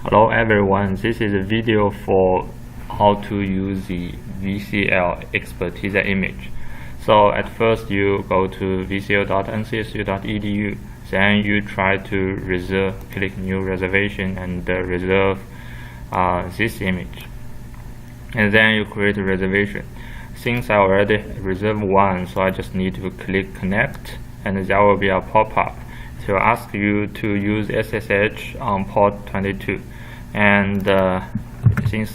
Hello everyone, this is a video for how to use the VCL Expertiza image. So at first you go to vcl.ncsu.edu, then you try to click new reservation and reserve this image. And then you create a reservation. Since I already reserved one, so I just need to click connect, and there will be a pop-up to ask you to use SSH on port 22. And since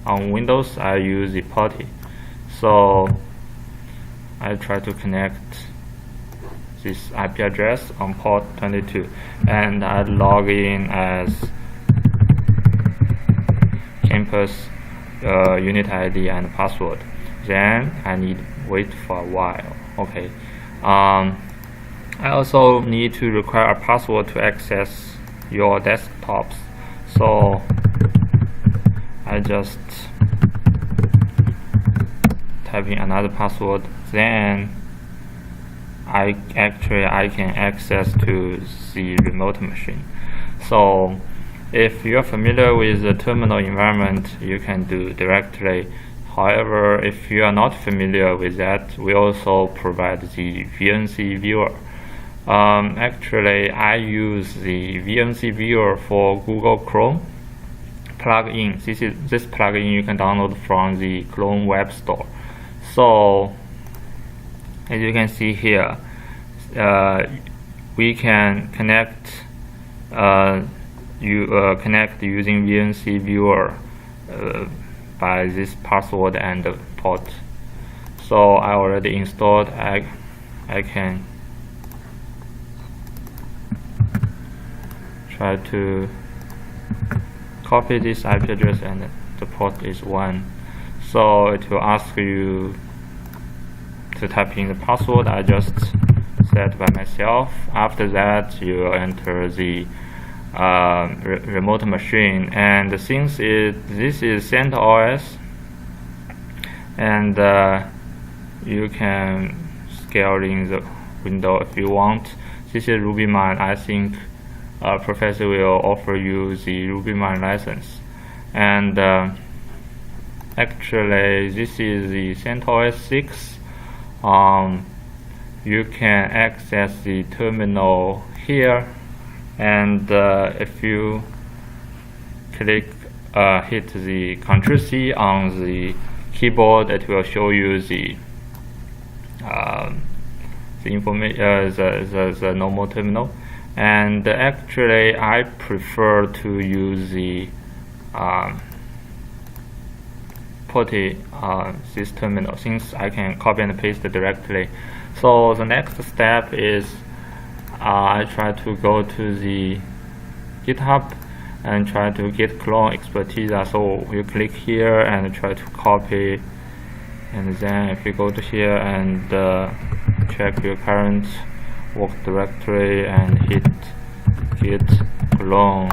on Windows I use the POTI, so I try to connect this IP address on port 22, and I log in as campus unit ID and password. Then I need wait for a while. Okay. I also need to require a password to access your desktops. So I just type in another password. Then I can access to the remote machine. So if you're familiar with the terminal environment, you can do directly. However, if you are not familiar with that, we also provide the VNC viewer. Actually, I use the VNC viewer for Google Chrome plugin. This plugin you can download from the Chrome Web Store. So as you can see here, we can connect connect using VNC viewer by this password and port. So I already installed. I can try to copy this IP address, and the port is 1. So it will ask you to type in the password I just set by myself. After that, you enter the remote machine, and since this is CentOS, and you can scale in the window if you want. This is RubyMine. I think professor will offer you the RubyMine license, and actually this is the CentOS 6. You can access the terminal here, and if you hit the Ctrl+C on the keyboard, it will show you the information, the normal terminal. And actually I prefer to use the POTI this terminal, since I can copy and paste it directly. So the next step is I try to go to the GitHub and try to git clone Expertiza. So you click here and try to copy, and then if you go to here and check your current work directory and hit git clone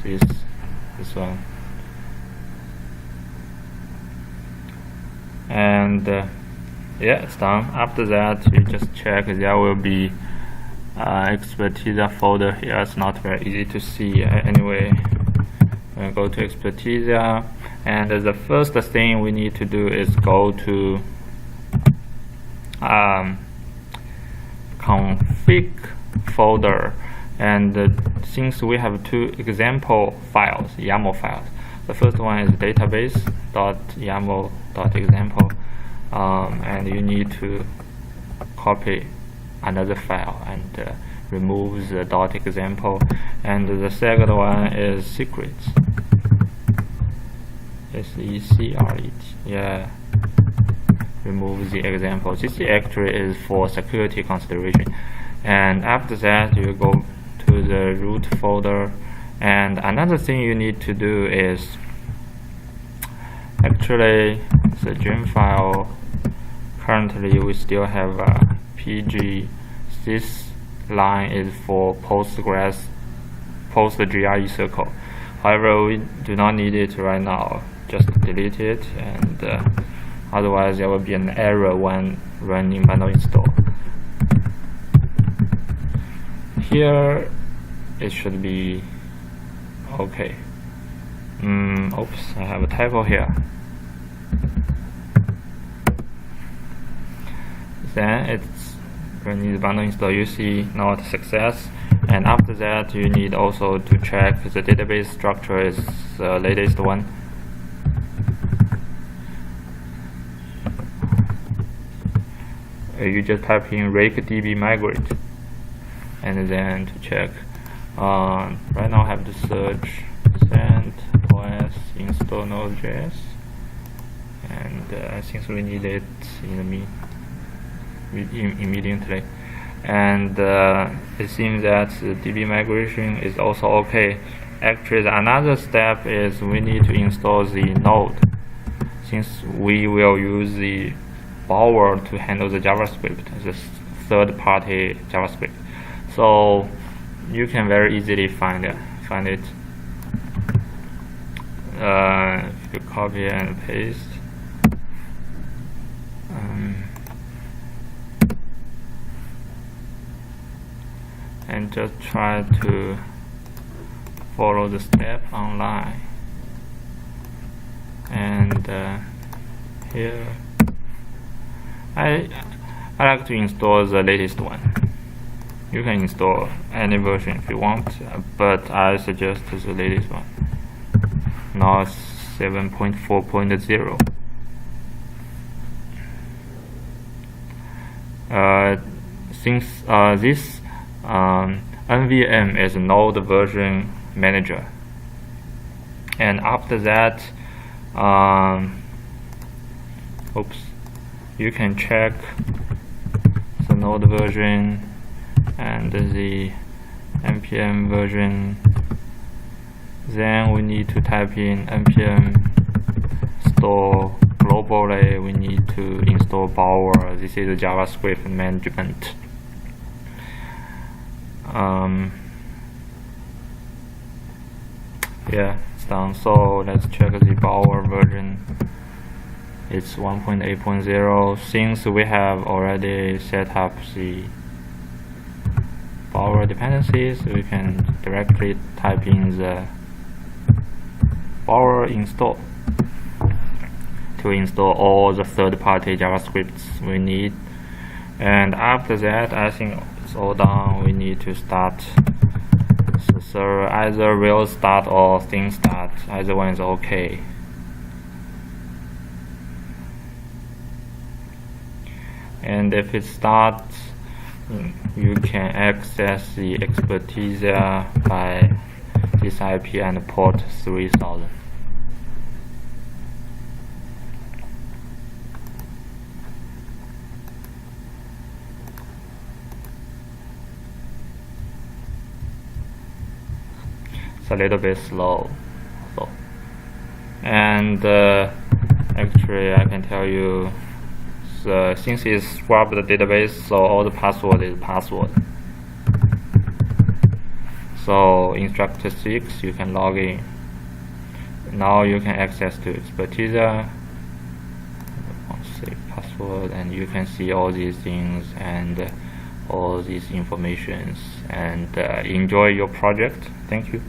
this one, and yeah, it's done. After that, you just check there will be Expertiza folder here. It's not very easy to see. Anyway, we go to Expertiza, and the first thing we need to do is go to config folder, and since we have 2 example files, YAML files, the first one is database.yaml.example, and you need to copy another file and remove the .example, and the second one is secrets, secret, yeah, remove the example. This actually is for security consideration. And after that, you go to the root folder, and another thing you need to do is actually the gem file. Currently we still have PG. This line is for PostGRE circle. However, we do not need it right now. Just delete it, and otherwise there will be an error when running manual install. Here it should be okay. Oops, I have a typo here. Then it's when you bundle install, you see not success. And after that, you need also to check the database structure is the latest one. You just type in rake db migrate, and then to check. Right now I have to search CentOS install Node.js, and I think we need it immediately. And it seems that the DB migration is also okay. Actually, another step is we need to install the node, since we will use the Bower to handle the JavaScript, the third-party JavaScript. So you can very easily find it. If you copy and paste. And just try to follow the step online. And here I like to install the latest one. You can install any version if you want, but I suggest the latest one. Now 7.4.0. Since this NVM is Node version manager, and after that, you can check the Node version and the npm version. Then we need to type in npm install globally. We need to install Bower. This is the JavaScript management. Yeah, it's done. So let's check the Bower version. It's 1.8.0. Since we have already set up the Bower dependencies, we can directly type in the Bower install to install all the third-party JavaScripts we need. And after that, I think it's all done. We need to start the server. Either will start or thing start. Either one is okay. And if it starts, you can access the Expertiza by this IP and port 3000. It's a little bit slow, and actually I can tell you, since it's scrubbed the database, so all the password is password. So instructor 6, you can log in. Now you can access to Expertiza, save password, and you can see all these things and all these informations, and enjoy your project. Thank you.